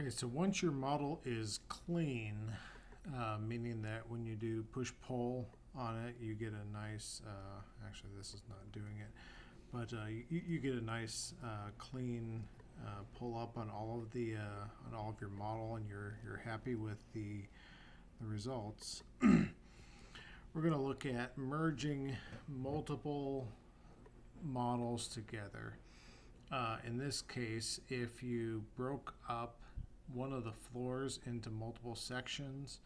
Okay, so once your model is clean, meaning that when you do push-pull on it, you get a nice, actually this is not doing it, but you get a nice clean pull up on all of the on all of your model, and you're happy with the results. We're going to look at merging multiple models together. In this case, if you broke up one of the floors into multiple sections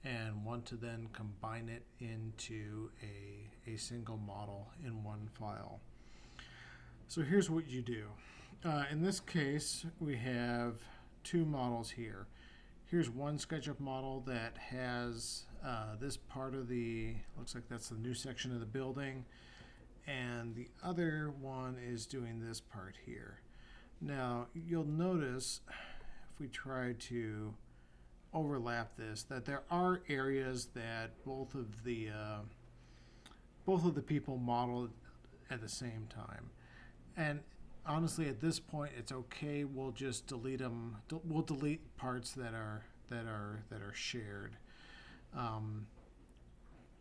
and want to then combine it into a single model in one file. So here's what you do. In this case, we have two models here. Here's one SketchUp model that has this part of looks like that's the new section of the building, and the other one is doing this part here. Now, you'll notice if we try to overlap this, that there are areas that both of the people modeled at the same time. And honestly, at this point, it's okay. We'll just delete them. We'll delete parts that are shared.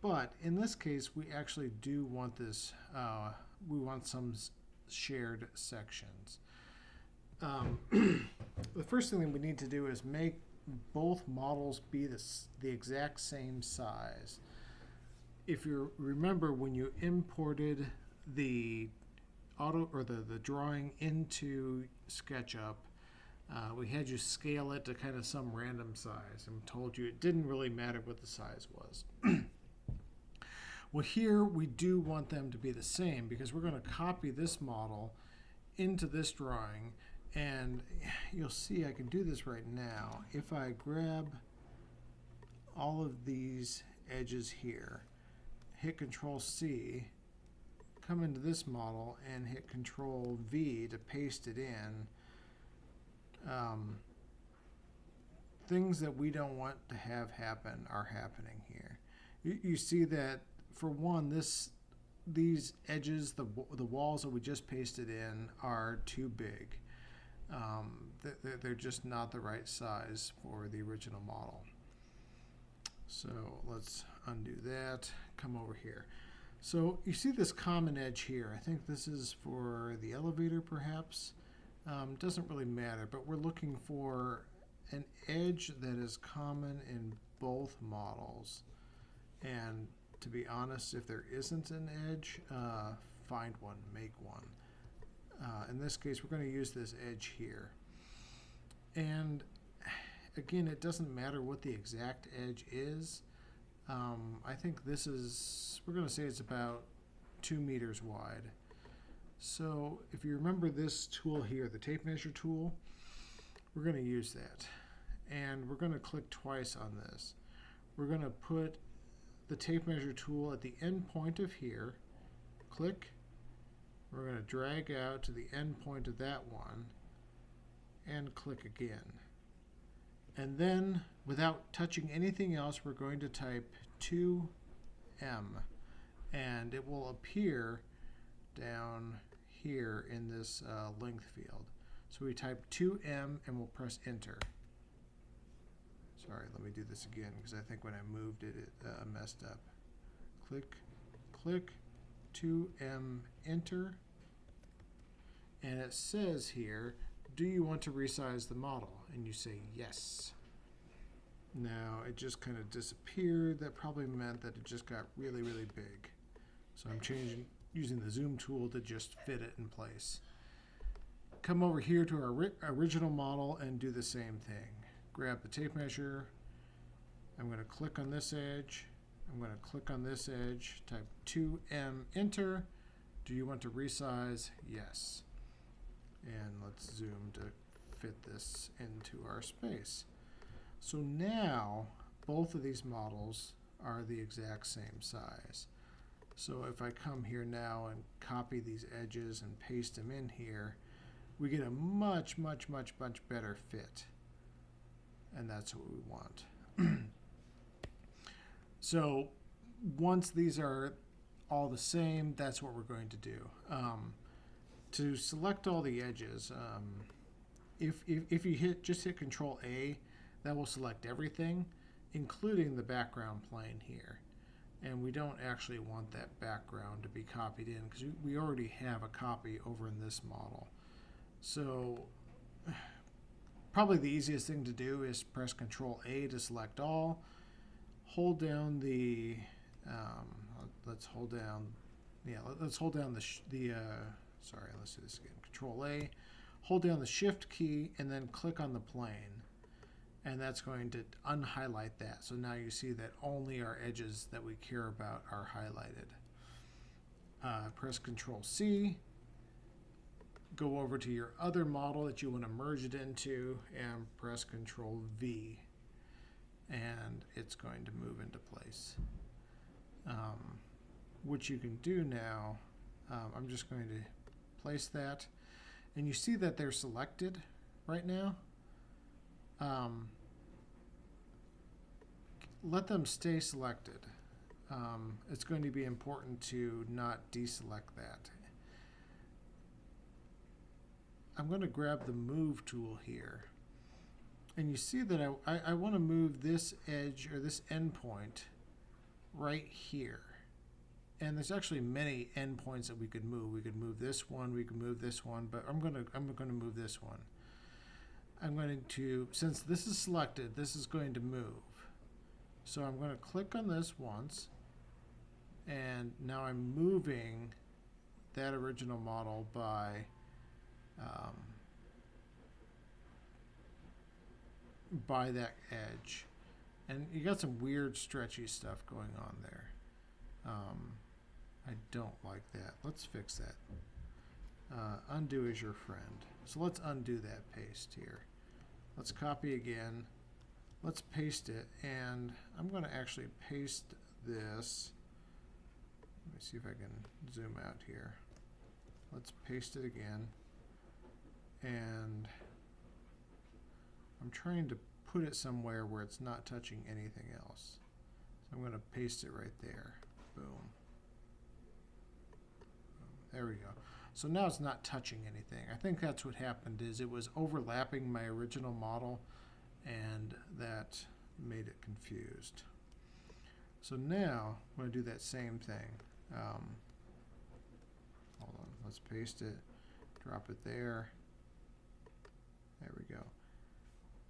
But in this case, we actually do want this. We want some shared sections. The first thing that we need to do is make both models be the exact same size. If you remember, when you imported the the drawing into SketchUp, we had you scale it to kind of some random size and told you it didn't really matter what the size was. Well, here we do want them to be the same because we're going to copy this model into this drawing, and you'll see I can do this right now. If I grab all of these edges here, hit Control C, come into this model and hit Control V to paste it in, things that we don't want to have happen are happening here. You see that, for one, these edges, the walls that we just pasted in, are too big. They're just not the right size for the original model. So let's undo that, come over here. So you see this common edge here. I think this is for the elevator, perhaps. Doesn't really matter, but we're looking for an edge that is common in both models. And to be honest, if there isn't an edge, find one, make one. In this case, we're going to use this edge here. And again, it doesn't matter what the exact edge is. I think we're going to say it's about 2 meters wide. So if you remember this tool here, the tape measure tool, we're going to use that. And we're going to click twice on this. We're going to put the tape measure tool at the end point of here, click. We're going to drag out to the end point of that one and click again. And then, without touching anything else, we're going to type 2M, and it will appear down here in this length field. So we type 2M and we'll press enter. Sorry, let me do this again because I think when I moved it, it messed up. Click, click, 2M, enter. And it says here, do you want to resize the model? And you say yes. Now it just kind of disappeared. That probably meant that it just got really, really big. So I'm using the zoom tool to just fit it in place. Come over here to our original model and do the same thing. Grab the tape measure. I'm going to click on this edge. I'm going to click on this edge, type 2M, enter. Do you want to resize? Yes. And let's zoom to fit this into our space. So now both of these models are the exact same size. So if I come here now and copy these edges and paste them in here, we get a much, much, much, much better fit. And that's what we want. So once these are all the same, that's what we're going to do. To select all the edges, if you just hit Control A, that will select everything, including the background plane here. And we don't actually want that background to be copied in because we already have a copy over in this model. So probably the easiest thing to do is press Control A to select all. Hold down the let's hold down sorry, let's do this again. Control A, hold down the Shift key, and then click on the plane. And that's going to unhighlight that. So now you see that only our edges that we care about are highlighted. Press Control C, go over to your other model that you want to merge it into, and press Control V. And it's going to move into place. What you can do now, I'm just going to place that. And you see that they're selected right now. Let them stay selected. It's going to be important to not deselect that. I'm going to grab the Move tool here. And you see that I want to move this edge or this endpoint right here. And there's actually many endpoints that we could move. We could move this one, we could move this one, but I'm going to move this one. I'm going to, since this is selected, this is going to move. So I'm going to click on this once, and now I'm moving that original model by that edge. And you got some weird stretchy stuff going on there. I don't like that. Let's fix that. Undo is your friend. So let's undo that paste here. Let's copy again. Let's paste it, and I'm going to actually paste this. Let me see if I can zoom out here. Let's paste it again. And I'm trying to put it somewhere where it's not touching anything else. So I'm going to paste it right there. Boom. There we go. So now it's not touching anything. I think that's what happened is it was overlapping my original model, and that made it confused. So now I'm going to do that same thing. Hold on, let's paste it, drop it there. There we go.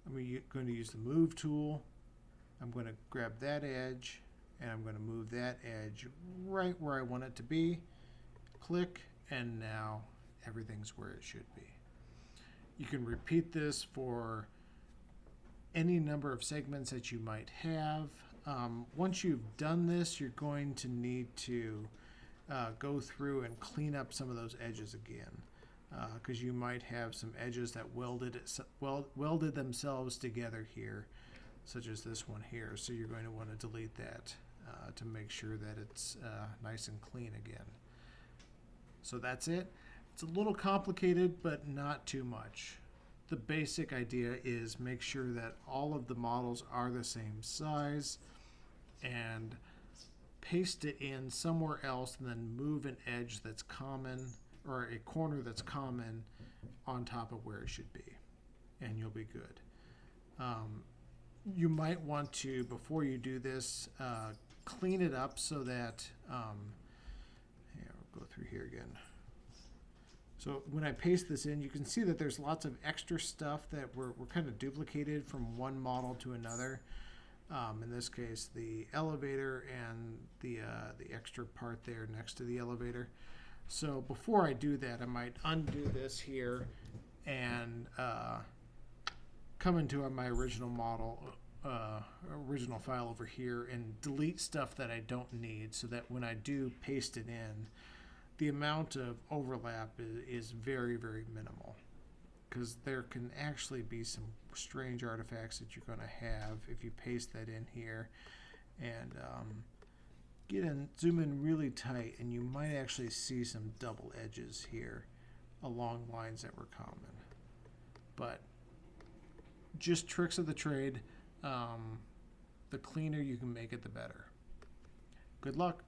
I'm going to use the Move tool. I'm going to grab that edge, and I'm going to move that edge right where I want it to be. Click, and now everything's where it should be. You can repeat this for any number of segments that you might have. Once you've done this, you're going to need to go through and clean up some of those edges again, because you might have some edges that welded themselves together here, such as this one here. So you're going to want to delete that to make sure that it's nice and clean again. So that's it. It's a little complicated, but not too much. The basic idea is make sure that all of the models are the same size and paste it in somewhere else, and then move an edge that's common or a corner that's common on top of where it should be, and you'll be good. You might want to, before you do this, clean it up so that we'll go through here again. So when I paste this in, you can see that there's lots of extra stuff that were kind of duplicated from one model to another. In this case, the elevator and the extra part there next to the elevator. So before I do that, I might undo this here and come into my original model, original file over here, and delete stuff that I don't need, so that when I do paste it in, the amount of overlap is very, very minimal, because there can actually be some strange artifacts that you're going to have if you paste that in here. And zoom in really tight, and you might actually see some double edges here along lines that were common. But just tricks of the trade. The cleaner you can make it, the better. Good luck.